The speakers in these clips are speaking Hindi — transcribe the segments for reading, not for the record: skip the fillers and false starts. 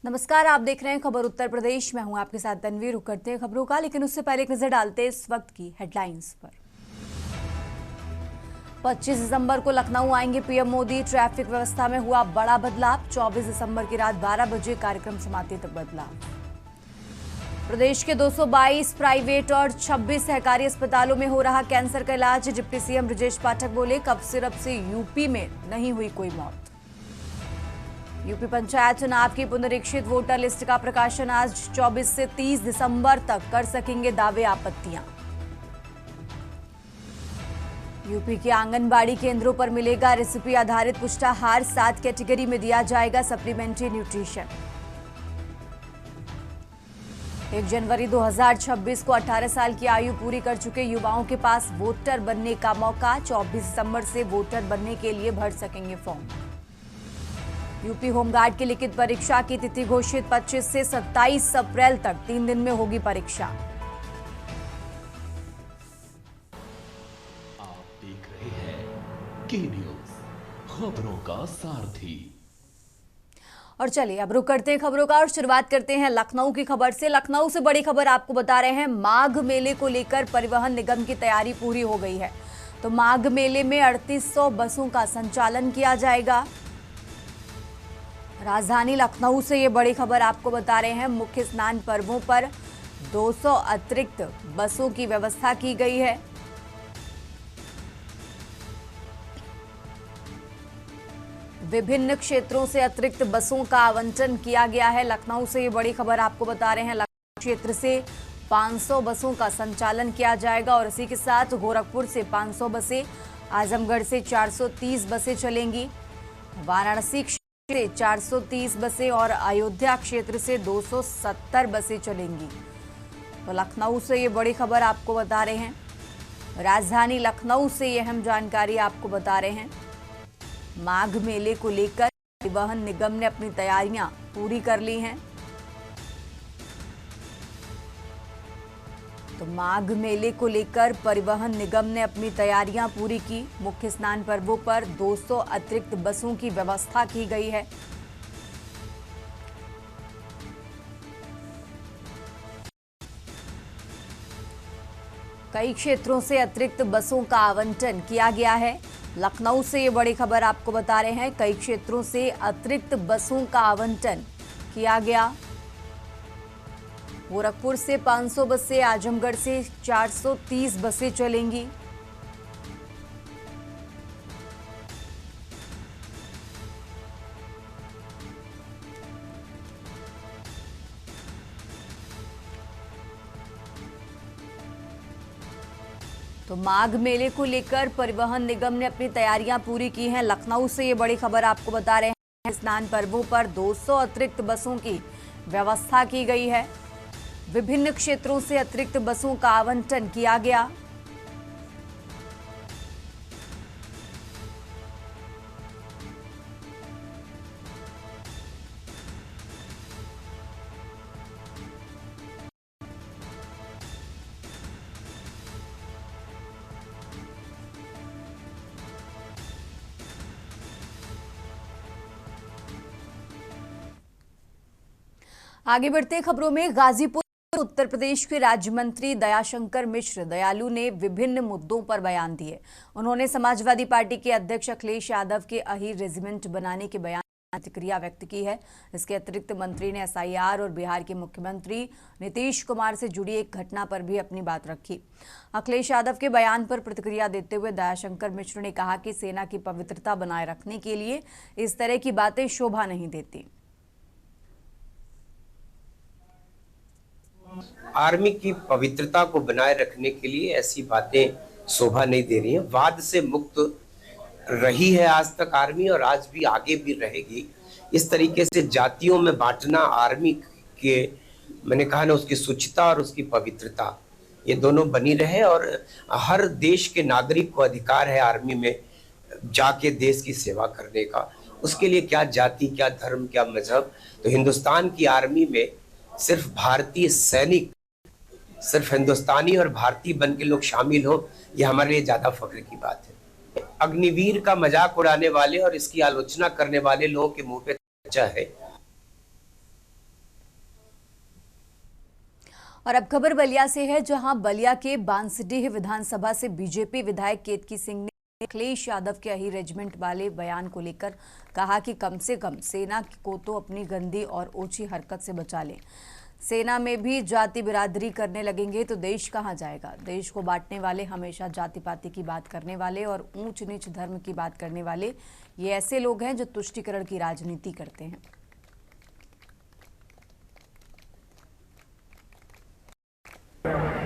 नमस्कार, आप देख रहे हैं खबर उत्तर प्रदेश। मैं हूं आपके साथ तनवीर। रुक करते हैं खबरों का, लेकिन उससे पहले एक नजर डालते हैं इस वक्त की हेडलाइंस पर। 25 दिसंबर को लखनऊ आएंगे पीएम मोदी। ट्रैफिक व्यवस्था में हुआ बड़ा बदलाव। 24 दिसंबर की रात 12 बजे कार्यक्रम समाप्ति तक बदलाव। प्रदेश के 222 प्राइवेट और 26 सहकारी अस्पतालों में हो रहा कैंसर का इलाज। डिप्टी सीएम ब्रजेश पाठक बोले, कफ सिरप से यूपी में नहीं हुई कोई मौत। यूपी पंचायत चुनाव की पुनरीक्षित वोटर लिस्ट का प्रकाशन आज 24 से 30 दिसंबर तक कर सकेंगे दावे आपत्तियां। यूपी के आंगनबाड़ी केंद्रों पर मिलेगा रेसिपी आधारित पुष्टाहार। 7 कैटेगरी में दिया जाएगा सप्लीमेंट्री न्यूट्रिशन। 1 जनवरी 2026 को 18 साल की आयु पूरी कर चुके युवाओं के पास वोटर बनने का मौका। 24 दिसंबर से वोटर बनने के लिए भर सकेंगे फॉर्म। यूपी होमगार्ड की लिखित परीक्षा की तिथि घोषित। 25 से 27 अप्रैल तक 3 दिन में होगी परीक्षा। आप देख रहे हैं के न्यूज, खबरों का सारथी। और चलिए अब रुक करते हैं खबरों का और शुरुआत करते हैं लखनऊ की खबर से। लखनऊ से बड़ी खबर आपको बता रहे हैं। माघ मेले को लेकर परिवहन निगम की तैयारी पूरी हो गई है। तो माघ मेले में 3800 बसों का संचालन किया जाएगा। राजधानी लखनऊ से ये बड़ी खबर आपको बता रहे हैं। मुख्य स्नान पर्वों पर 200 अतिरिक्त बसों की व्यवस्था की गई है। विभिन्न क्षेत्रों से अतिरिक्त बसों का आवंटन किया गया है। लखनऊ से ये बड़ी खबर आपको बता रहे हैं। लखनऊ क्षेत्र से 500 बसों का संचालन किया जाएगा और इसी के साथ गोरखपुर से 500 बसें, आजमगढ़ से 430 बसें चलेंगी, वाराणसी से 430 बसें और अयोध्या क्षेत्र से 270 बसें चलेंगी। तो लखनऊ से ये बड़ी खबर आपको बता रहे हैं। राजधानी लखनऊ से ये अहम जानकारी आपको बता रहे हैं। माघ मेले को लेकर परिवहन निगम ने अपनी तैयारियां पूरी कर ली हैं। तो माघ मेले को लेकर परिवहन निगम ने अपनी तैयारियां पूरी की। मुख्य स्नान पर्वों पर 200 अतिरिक्त बसों की व्यवस्था की गई है। कई क्षेत्रों से अतिरिक्त बसों का आवंटन किया गया है। लखनऊ से ये बड़ी खबर आपको बता रहे हैं। कई क्षेत्रों से अतिरिक्त बसों का आवंटन किया गया। गोरखपुर से 500 बसें, आजमगढ़ से 430 बसें चलेंगी। तो माघ मेले को लेकर परिवहन निगम ने अपनी तैयारियां पूरी की हैं। लखनऊ से ये बड़ी खबर आपको बता रहे हैं। स्नान पर्वों पर 200 अतिरिक्त बसों की व्यवस्था की गई है। विभिन्न क्षेत्रों से अतिरिक्त बसों का आवंटन किया गया। आगे बढ़ते खबरों में, गाजीपुर उत्तर प्रदेश के राज्य मंत्री दयाशंकर मिश्र दयालु ने विभिन्न मुद्दों पर बयान दिए। उन्होंने समाजवादी पार्टी के अध्यक्ष अखिलेश यादव के अहीर रेजिमेंट बनाने के बयान प्रतिक्रिया व्यक्त की है। इसके अतिरिक्त मंत्री ने एसआईआर और बिहार के मुख्यमंत्री नीतीश कुमार से जुड़ी एक घटना पर भी अपनी बात रखी। अखिलेश यादव के बयान पर प्रतिक्रिया देते हुए दयाशंकर मिश्र ने कहा कि सेना की पवित्रता बनाए रखने के लिए इस तरह की बातें शोभा नहीं देती। आर्मी की पवित्रता को बनाए रखने के लिए ऐसी बातें शोभा नहीं दे रही हैं। वाद से मुक्त रही है आज तक आर्मी और आज भी आगे भी रहेगी। इस तरीके से जातियों में बांटना आर्मी के, मैंने कहा ना, उसकी शुचिता और उसकी पवित्रता ये दोनों बनी रहे और हर देश के नागरिक को अधिकार है आर्मी में जाके देश की सेवा करने का। उसके लिए क्या जाति, क्या धर्म, क्या मजहब। तो हिंदुस्तान की आर्मी में सिर्फ भारतीय सैनिक, सिर्फ हिंदुस्तानी और भारतीय बन के लोग शामिल हो, यह हमारे लिए ज्यादा फख्र की बात है। अग्निवीर का मजाक उड़ाने वाले और इसकी आलोचना करने वाले लोगों के मुंह पे है और अब खबर बलिया से है, जहां बलिया के बांसडीह विधानसभा से बीजेपी विधायक केतकी सिंह ने अखिलेश यादव के अही रेजिमेंट वाले बयान को लेकर कहा कि कम से कम सेना को तो अपनी गंदी और ओछी हरकत से बचा लें। सेना में भी जाति बिरादरी करने लगेंगे तो देश कहां जाएगा। देश को बांटने वाले, हमेशा जाति पाति की बात करने वाले और ऊंच नीच धर्म की बात करने वाले, ये ऐसे लोग हैं जो तुष्टीकरण की राजनीति करते हैं।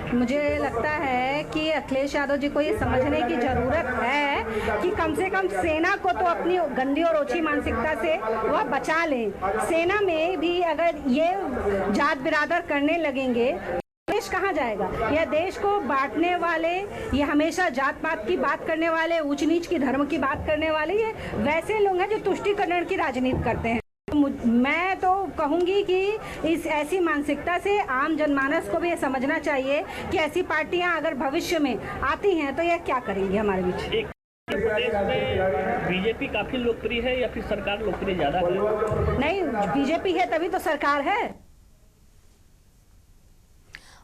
मुझे लगता है कि अखिलेश यादव जी को ये समझने की जरूरत है कि कम से कम सेना को तो अपनी गंदी और ओछी मानसिकता से वह बचा लें। सेना में भी अगर ये जात बिरादर करने लगेंगे देश कहाँ जाएगा। यह देश को बांटने वाले, ये हमेशा जात पात की बात करने वाले, ऊंच नीच की धर्म की बात करने वाले, ये वैसे लोग हैं जो तुष्टीकरण की राजनीति करते हैं। मैं तो कहूंगी कि इस ऐसी मानसिकता से आम जनमानस को भी ये समझना चाहिए कि ऐसी पार्टियां अगर भविष्य में आती हैं तो यह क्या करेंगी हमारे बीच। प्रदेश में बीजेपी काफी लोकप्रिय है या फिर सरकार लोकप्रिय ज्यादा है? नहीं, बीजेपी है तभी तो सरकार है।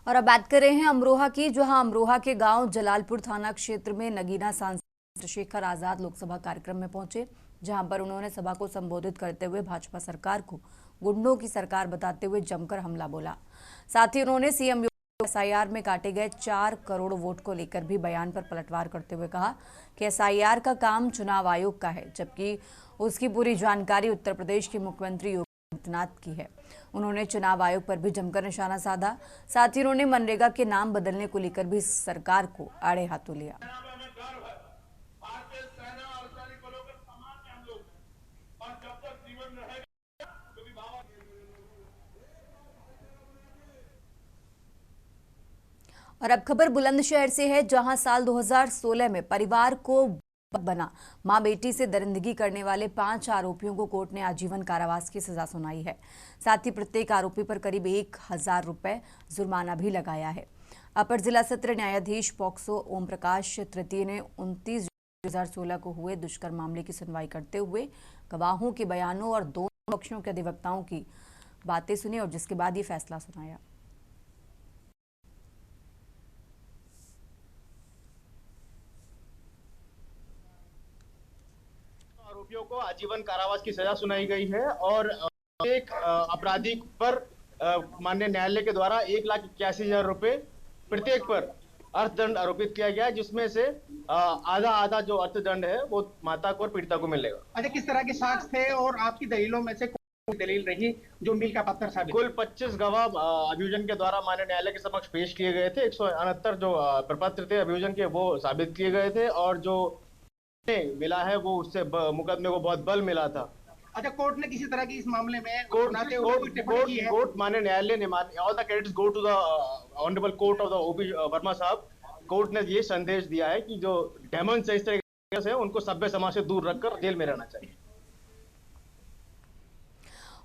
और अब बात कर रहे हैं अमरोहा की, जहां अमरोहा के गांव जलालपुर थाना क्षेत्र में नगीना सांसद चंद्रशेखर आजाद लोकसभा कार्यक्रम में पहुंचे, जहां पर उन्होंने सभा को संबोधित करते हुए भाजपा सरकार को गुंडों की सरकार बताते हुए जमकर हमला बोला। साथ ही उन्होंने सीएम एसआईआर में काटे गए 4 करोड़ वोट को लेकर भी बयान पर पलटवार करते हुए कहा कि एसआईआर का काम चुनाव आयोग का है, जबकि उसकी पूरी जानकारी उत्तर प्रदेश के मुख्यमंत्री योगी आदित्यनाथ की है। उन्होंने चुनाव आयोग पर भी जमकर निशाना साधा। साथ ही उन्होंने मनरेगा के नाम बदलने को लेकर भी सरकार को आड़े हाथों लिया। और अब खबर बुलंदशहर से है, जहां साल 2016 में परिवार को बना मां बेटी से दरिंदगी करने वाले 5 आरोपियों को कोर्ट ने आजीवन कारावास की सजा सुनाई है। साथ ही प्रत्येक आरोपी पर करीब 1000 रुपए जुर्माना भी लगाया है। अपर जिला सत्र न्यायाधीश पॉक्सो ओम प्रकाश तृतीय ने 29 जुलाई 2016 को हुए दुष्कर्म मामले की सुनवाई करते हुए गवाहों के बयानों और दोनों पक्षों के अधिवक्ताओं की बातें सुनी और जिसके बाद ये फैसला सुनाया। आरोपियों को आजीवन कारावास की सजा सुनाई गई है और एक अपराधी पर माननीय न्यायालय के द्वारा 1,81,000 रुपए प्रत्येक पर अर्थदंड आरोपित किया गया है, जिसमें से आधा जो अर्थदंड है वो माता को और पीड़िता को मिलेगा। अच्छा, किस तरह के साक्ष्य थे और आपकी दलीलों में से कौन दलील रही जो मील का पत्थर साबित? कुल 25 गवाह अभियोजन के द्वारा माननीय न्यायालय के समक्ष पेश किए गए थे। 169 जो प्रपत्र थे अभियोजन के वो साबित किए गए थे और जो मिला है वो उससे मुकदमे को बहुत बल मिला था। अच्छा, कोर्ट ने किसी तरह की इस मामले में कोर्ट माननीय न्यायालय ने all the credits go to the honourable court of the OP Verma साहब। कोर्ट ने ये संदेश दिया है कि जो डेमन से इस तरह से उनको सभ्य समाज से दूर रखकर जेल में रहना चाहिए।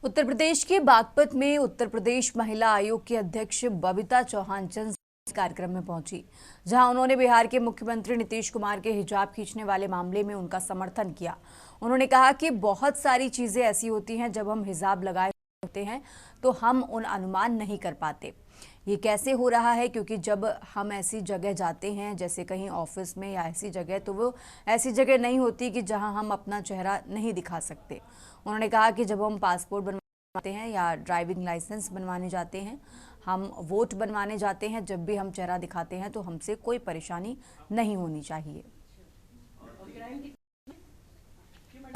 उत्तर प्रदेश के बागपत में उत्तर प्रदेश महिला आयोग की अध्यक्ष बबीता चौहान चंद कार्यक्रम में पहुंची, जहां उन्होंने बिहार के मुख्यमंत्री नीतीश कुमार के हिजाब खींचने वाले मामले में उनका समर्थन किया। उन्होंने कहा कि बहुत सारी चीजें ऐसी होती हैं, जब हम हिजाब लगाए होते हैं तो हम उन अनुमान नहीं कर पाते ये कैसे हो रहा है, क्योंकि जब हम ऐसी जगह जाते हैं जैसे कहीं ऑफिस में या ऐसी जगह, तो वो ऐसी जगह नहीं होती कि जहां हम अपना चेहरा नहीं दिखा सकते। उन्होंने कहा कि जब हम पासपोर्ट बनवाते हैं या ड्राइविंग लाइसेंस बनवाने जाते हैं, हम वोट बनवाने जाते हैं, जब भी हम चेहरा दिखाते हैं तो हमसे कोई परेशानी नहीं होनी चाहिए।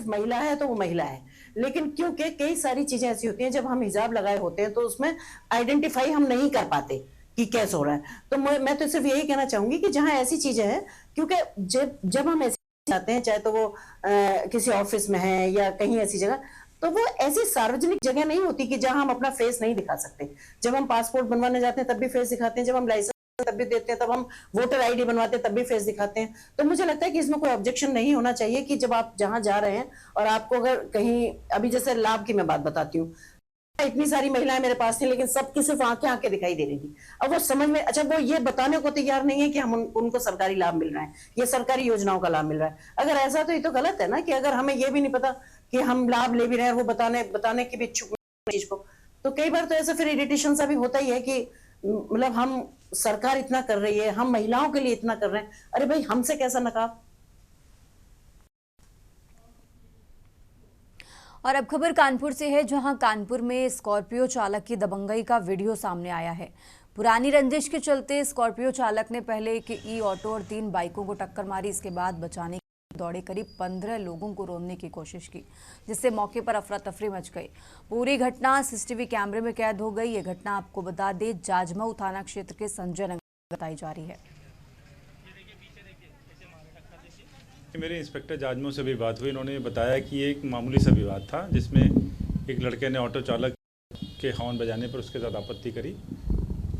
महिला है तो वो महिला है, लेकिन क्योंकि कई सारी चीजें ऐसी होती हैं जब हम हिजाब लगाए होते हैं तो उसमें आइडेंटिफाई हम नहीं कर पाते कि कैसे हो रहा है। तो मैं तो सिर्फ यही कहना चाहूंगी कि जहां ऐसी चीजें हैं, क्योंकि जब हम ऐसे जाते हैं, चाहे तो वो किसी ऑफिस में है या कहीं ऐसी जगह, तो वो ऐसी सार्वजनिक जगह नहीं होती कि जहां हम अपना फेस नहीं दिखा सकते। जब हम पासपोर्ट बनवाने जाते हैं तब भी फेस दिखाते हैं, जब हम लाइसेंस तब भी देते हैं, तब हम वोटर आईडी बनवाते हैं तब भी फेस दिखाते हैं। तो मुझे लगता है कि इसमें कोई ऑब्जेक्शन नहीं होना चाहिए कि जब आप जहां जा रहे हैं और आपको अगर कहीं, अभी जैसे लाभ की मैं बात बताती हूँ, इतनी सारी महिलाएं मेरे पास थी लेकिन सबकी सिर्फ आंखें दिखाई दे रही थी। अब वो समझ में, अच्छा वो ये बताने को तैयार नहीं है कि हम उनको सरकारी लाभ मिल रहा है, ये सरकारी योजनाओं का लाभ मिल रहा है। अगर ऐसा तो ये तो गलत है ना, कि अगर हमें ये भी नहीं पता कि हम लाभ ले भी रहे हैं, वो बताने की भी इच्छुक चीज को, तो कई बार तो ऐसा फिर इरिटेशन सा भी होता ही है कि मतलब हम सरकार इतना कर रही है, हम महिलाओं के लिए इतना कर रहे हैं, अरे भाई हमसे कैसा नकाब। और अब खबर कानपुर से है, जहां कानपुर में स्कॉर्पियो चालक की दबंगई का वीडियो सामने आया है। पुरानी रंजिश के चलते स्कॉर्पियो चालक ने पहले एक ई ऑटो और 3 बाइकों को टक्कर मारी। इसके बाद बचाने के दौड़े करीब 15 लोगों को रोकने की कोशिश की, जिससे मौके पर अफरा तफरी मच गई। पूरी घटना सीसीटीवी कैमरे में कैद हो गई। ये घटना आपको बता दें जाजमऊ थाना क्षेत्र के संजय नगर बताई जा रही है। मेरे इंस्पेक्टर जाजमऊ से भी बात हुई। इन्होंने बताया कि ये एक मामूली सा विवाद था, जिसमें एक लड़के ने ऑटो चालक के हॉर्न बजाने पर उसके साथ आपत्ति करी।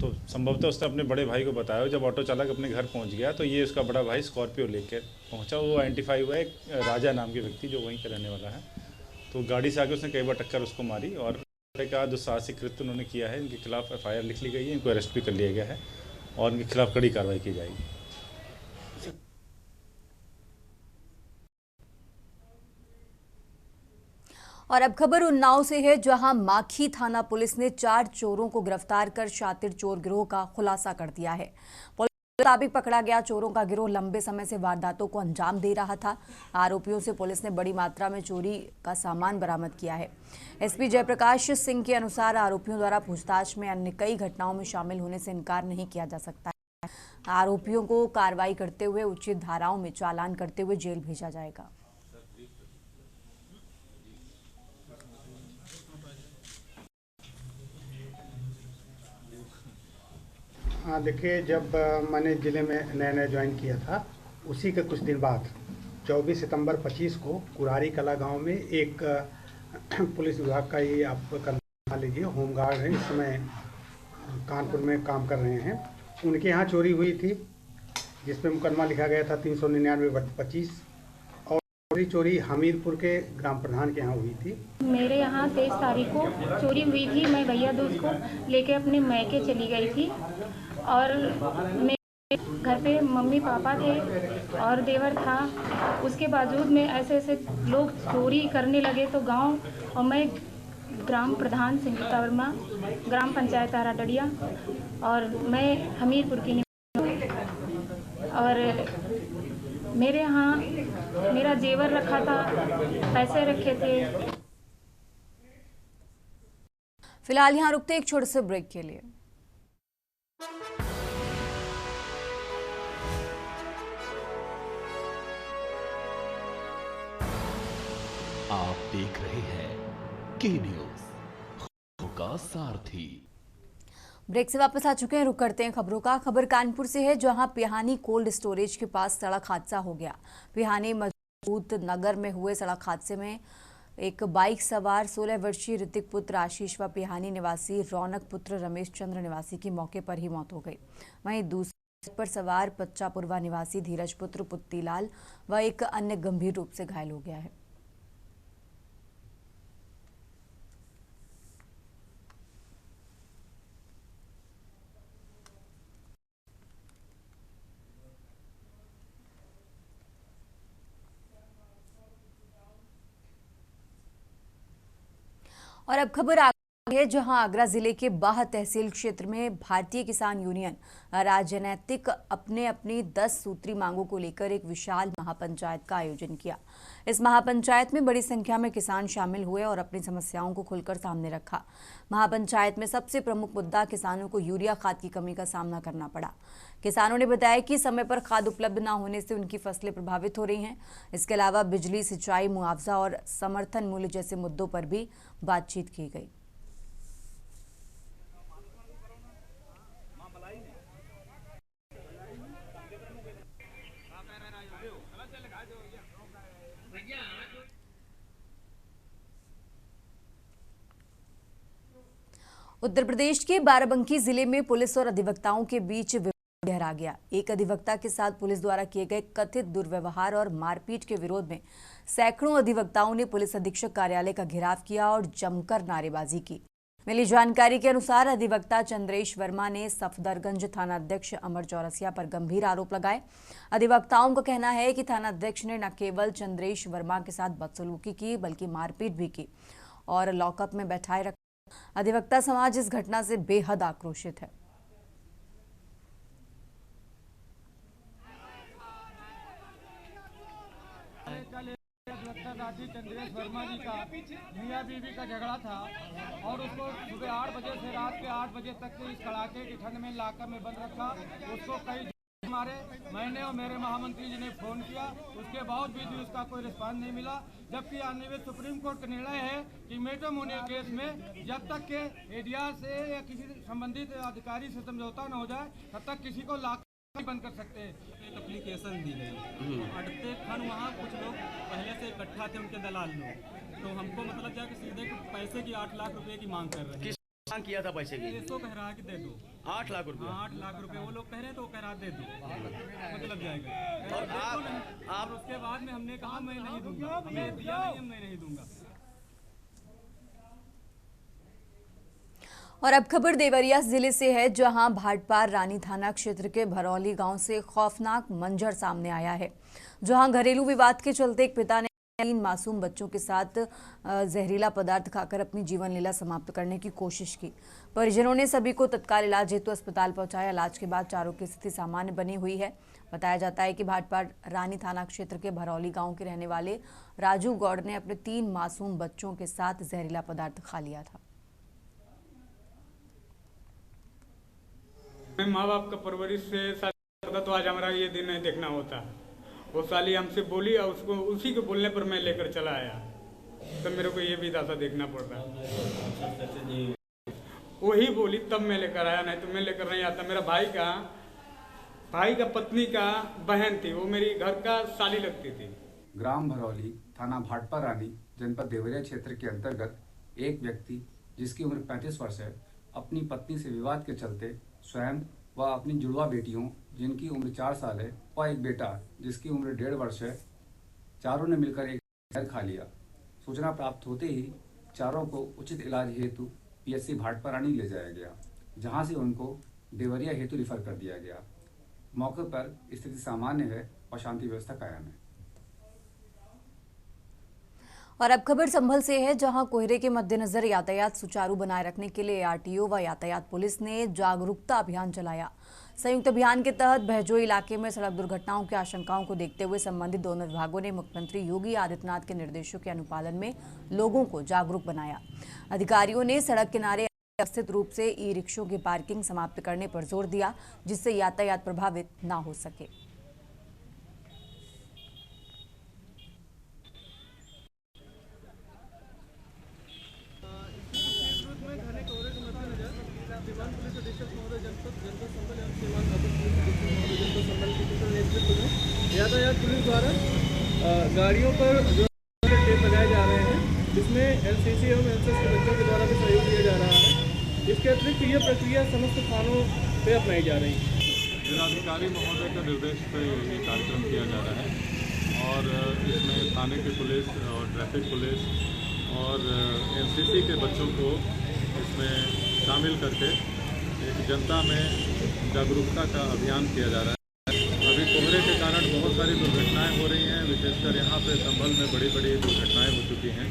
तो संभवतः उसने अपने बड़े भाई को बताया। जब ऑटो चालक अपने घर पहुंच गया तो ये उसका बड़ा भाई स्कॉर्पियो लेकर पहुंचा। वो आइडेंटिफाई हुआ एक राजा नाम के व्यक्ति जो वहीं का रहने वाला है। तो गाड़ी से आके उसने कई बार टक्कर उसको मारी और का दुस्साहसिक कृत्य उन्होंने किया है। इनके खिलाफ FIR लिख ली गई है, इनको अरेस्ट भी कर लिया गया है और इनके खिलाफ कड़ी कार्रवाई की जाएगी। और अब खबर उन्नाव से है, जहां माखी थाना पुलिस ने 4 चोरों को गिरफ्तार कर शातिर चोर गिरोह का खुलासा कर दिया है। पुलिस के मुताबिक पकड़ा गया चोरों का गिरोह लंबे समय से वारदातों को अंजाम दे रहा था। आरोपियों से पुलिस ने बड़ी मात्रा में चोरी का सामान बरामद किया है। SP जयप्रकाश सिंह के अनुसार आरोपियों द्वारा पूछताछ में अन्य कई घटनाओं में शामिल होने से इनकार नहीं किया जा सकता है। आरोपियों को कार्रवाई करते हुए उचित धाराओं में चालान करते हुए जेल भेजा जाएगा। हाँ देखिए, जब मैंने ज़िले में नया नया ज्वाइन किया था, उसी के कुछ दिन बाद 24 सितंबर 25 को कुरारी कला गांव में एक पुलिस विभाग का ही आप कर लीजिए होमगार्ड है, इस समय कानपुर में काम कर रहे हैं, उनके यहाँ चोरी हुई थी, जिस पे मुकदमा लिखा गया था 399/25 और चोरी हमीरपुर के ग्राम प्रधान के यहाँ हुई थी। मेरे यहाँ 23 तारीख को चोरी हुई थी। मैं भैया दोस्त को लेके अपने मैके चली गई थी और मेरे घर पे मम्मी पापा थे और देवर था। उसके बावजूद में ऐसे ऐसे लोग चोरी करने लगे तो गांव, और मैं ग्राम प्रधान संगीता वर्मा, ग्राम पंचायत आराडडिया, और मैं हमीरपुर की और मेरे यहाँ मेरा जेवर रखा था, पैसे रखे थे। फिलहाल यहाँ रुकते एक छोटे से ब्रेक के लिए। आप देख रहे हैं के न्यूज, खबरों का सारथी। ब्रेक से वापस आ चुके हैं, रुक करते हैं खबरों का। खबर कानपुर से है, जहां पिहानी कोल्ड स्टोरेज के पास सड़क हादसा हो गया। पिहानी मजबूत नगर में हुए सड़क हादसे में एक बाइक सवार 16 वर्षीय ऋतिक पुत्र आशीष व पिहानी निवासी रौनक पुत्र रमेश चंद्र निवासी की मौके पर ही मौत हो गई। वहीं दूसरे पर सवार पच्चापुरवा निवासी धीरज पुत्र पुत्तीलाल व एक अन्य गंभीर रूप से घायल हो गया है। और अब खबर आगे है, जहां आगरा जिले के बाह तहसील क्षेत्र में भारतीय किसान यूनियन राजनीतिक अपनी 10 सूत्री मांगों को लेकर एक विशाल महापंचायत का आयोजन किया। इस महापंचायत में बड़ी संख्या में किसान शामिल हुए और अपनी समस्याओं को खुलकर सामने रखा। महापंचायत में सबसे प्रमुख मुद्दा किसानों को यूरिया खाद की कमी का सामना करना पड़ा। किसानों ने बताया कि समय पर खाद उपलब्ध न होने से उनकी फसलें प्रभावित हो रही हैं। इसके अलावा बिजली, सिंचाई, मुआवजा और समर्थन मूल्य जैसे मुद्दों पर भी बातचीत की गई। उत्तर प्रदेश के बाराबंकी जिले में पुलिस और अधिवक्ताओं के बीच विवाद गहरा गया। एक अधिवक्ता के साथ पुलिस द्वारा किए गए कथित दुर्व्यवहार और मारपीट के विरोध में सैकड़ों अधिवक्ताओं ने पुलिस अधीक्षक कार्यालय का घेराव किया और जमकर नारेबाजी की। मिली जानकारी के अनुसार अधिवक्ता चंद्रेश वर्मा ने सफदरगंज थानाध्यक्ष अमर चौरसिया पर गंभीर आरोप लगाए। अधिवक्ताओं का कहना है कि थानाध्यक्ष ने न केवल चंद्रेश वर्मा के साथ बदसलूकी की, बल्कि मारपीट भी की और लॉकअप में बैठाए रखा। अधिवक्ता समाज इस घटना से बेहद आक्रोशित है। मियाँ बीवी का झगड़ा था और उसको सुबह 8 बजे से रात के 8 बजे तक के इस कड़ाके की ठंड में लाकर में बंद रखा। उसको कई मारे, मैंने और मेरे महामंत्री जी ने फोन किया, उसके बावजूद भी उसका कोई रिस्पांस नहीं मिला। जबकि आने सुप्रीम कोर्ट का निर्णय है कि मैट्रिमोनियल केस में जब तक के एडीआर से या किसी संबंधित अधिकारी से समझौता न हो जाए तब तक किसी को लाकर नहीं बंद कर सकते। एक एप्लीकेशन दी गई, अटते खन वहाँ कुछ लोग पहले से इकट्ठा थे, उनके दलाल लोग, तो हमको मतलब जाके सीधे पैसे की 8 लाख रुपए की मांग कर रहे हैं। किस मांग किया था पैसे की? इसको कह रहा है कि दे दो 8 लाख रुपए। 8 लाख रुपए वो लोग कह रहे हैं, तो वो कह रहा दे दो, मतलब जाएगा। और आप उसके बाद में हमने कहा मैं नहीं दूंगा, हमें दिया नहीं, मैं नहीं दूंगा। और अब खबर देवरिया जिले से है, जहां भाटपार रानी थाना क्षेत्र के भरौली गांव से खौफनाक मंजर सामने आया है, जहां घरेलू विवाद के चलते एक पिता ने 3 मासूम बच्चों के साथ जहरीला पदार्थ खाकर अपनी जीवन लीला समाप्त करने की कोशिश की। परिजनों ने सभी को तत्काल इलाज हेतु अस्पताल पहुंचाया। इलाज के बाद चारों की स्थिति सामान्य बनी हुई है। बताया जाता है कि भाटपार रानी थाना क्षेत्र के भरौली गांव के रहने वाले राजू गौड़ ने अपने 3 मासूम बच्चों के साथ जहरीला पदार्थ खा लिया था। माँ बाप का परवरिश से होता तो आज हमारा ये दिन नहीं देखना होता। वो साली हमसे बोली और उसको उसी के बोलने पर मैं लेकर चला आया, तो मेरे को ये भी दासा देखना पड़ रहा है। वही बोली तब मैं लेकर आया, नहीं तो मैं लेकर नहीं आता। मेरा भाई का पत्नी का बहन थी, वो मेरी घर का साली लगती थी। ग्राम भरौली, थाना भाटपार रानी, जनपद देवरिया क्षेत्र के अंतर्गत एक व्यक्ति जिसकी उम्र 35 वर्ष है, अपनी पत्नी से विवाद के चलते स्वयं व अपनी जुड़वा बेटियों जिनकी उम्र 4 साल है व एक बेटा जिसकी उम्र 1.5 वर्ष है, चारों ने मिलकर एक जहर खा लिया। सूचना प्राप्त होते ही चारों को उचित इलाज हेतु पीएचसी भाटपार रानी ले जाया गया, जहां से उनको देवरिया हेतु रिफर कर दिया गया। मौके पर स्थिति सामान्य है और शांति व्यवस्था कायम है। और अब खबर संभल से है, जहां कोहरे के मद्देनजर यातायात सुचारू बनाए रखने के लिए आरटीओ व यातायात पुलिस ने जागरूकता अभियान चलाया। संयुक्त अभियान के तहत बहजोई इलाके में सड़क दुर्घटनाओं की आशंकाओं को देखते हुए संबंधित दोनों विभागों ने मुख्यमंत्री योगी आदित्यनाथ के निर्देशों के अनुपालन में लोगों को जागरूक बनाया। अधिकारियों ने सड़क किनारे व्यवस्थित रूप से ई रिक्शों की पार्किंग समाप्त करने पर जोर दिया, जिससे यातायात प्रभावित न हो सके। यातायात पुलिस द्वारा गाड़ियों पर जो टेप लगाए जा रहे हैं, जिसमें एनसीसी एवं एनएसएस के बच्चों के द्वारा भी सहयोग दिया जा रहा है। इसके अतिरिक्त ये प्रक्रिया समस्त थानों पे अपनाई जा रही है। जिलाधिकारी महोदय के निर्देश पर ये कार्यक्रम किया जा रहा है और इसमें थाने की पुलिस और ट्रैफिक पुलिस और एनसीसी के बच्चों को इसमें शामिल करके एक जनता में जागरूकता का अभियान किया जा रहा है। अभी कोहरे के कारण बहुत सारी दुर्घटनाएं हो रही हैं, विशेषकर यहाँ पे संभल में बड़ी बड़ी दुर्घटनाएं हो चुकी हैं।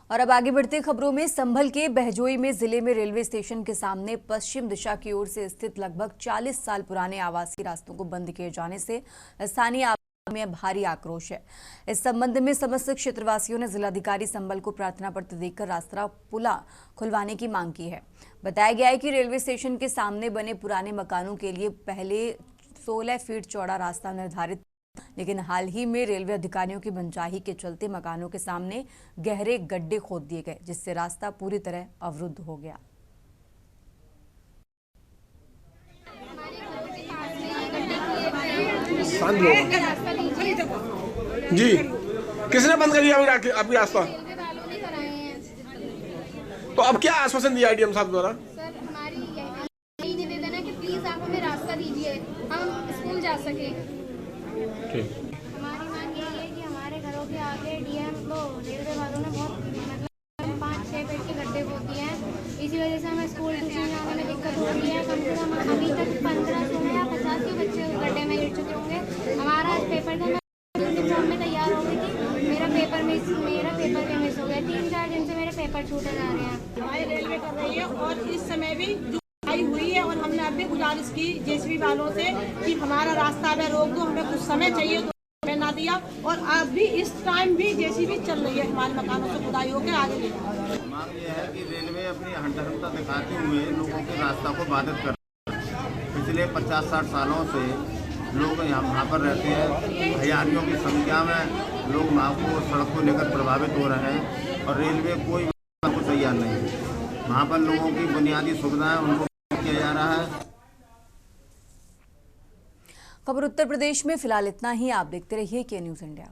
और अब आगे बढ़ते खबरों में, संभल के बहजोई में जिले में रेलवे स्टेशन के सामने पश्चिम दिशा की ओर से स्थित लगभग 40 साल पुराने आवासीय रास्तों को बंद किए जाने से स्थानीय में भारी आक्रोश है। इस संबंध में समस्त क्षेत्रवासियों ने जिलाधिकारी संभल को प्रार्थना पत्र देकर रास्ता पुला खुलवाने की मांग की है। बताया गया है कि रेलवे स्टेशन के सामने बने पुराने मकानों के लिए पहले 16 फीट चौड़ा रास्ता निर्धारित, लेकिन हाल ही में रेलवे अधिकारियों की मनचाही के चलते मकानों के सामने गहरे गड्ढे खोद दिए गए, जिससे रास्ता पूरी तरह अवरुद्ध हो गया। जी, किसने बंद कर दिया आपकी रास्ता? तो अब क्या आश्वासन दिया डीएम साहब द्वारा? सर, हमारी यही निवेदन है कि प्लीज आप हमें रास्ता दीजिए, हम स्कूल जा सके। हमारी मांग यही है कि हमारे घरों के आगे डीएम को रेलवे वालों ने बहुत मतलब 5-6 फीट के गड्ढे खोद दिए हैं। इसी वजह से हमें स्कूल ट्यूशन जाने में दिक्कत होती है। कम से कम अभी तक 15 या 50 के बच्चे गड्ढे में गिर चुके होंगे। हमारा आज पेपर था, मैं तैयार हो गई थी, मेरा पेपर भी मिस हो गया। 3-4 दिन से मेरे पेपर छूटे जा रहे हैं। हमारी रेलवे कर रही है और इस समय भी जुलाई हुई है और हमने अभी गुजारिश की जेसीबी वालों से कि हमारा रास्ता में रोक दो, हमें कुछ समय चाहिए तो ना दिया और अभी इस टाइम भी जेसीबी चल रही है हमारे मकानों से खुदाई होकर आगे ले जा रही है। मांग ये है कि रेलवे अपनी हंटरता दिखाते हुए लोगों के रास्ता को बाधित कर पिछले 50-60 सालों से लोग यहाँ पर रहते हैं। हजारियों की संख्या में लोग वहाँ को सड़क को लेकर प्रभावित हो रहे हैं और रेलवे कोई को तैयार नहीं है। वहाँ पर लोगों की बुनियादी सुविधाएं उनको किया जा रहा है। खबर उत्तर प्रदेश में फिलहाल इतना ही। आप देखते रहिए के न्यूज़ इंडिया।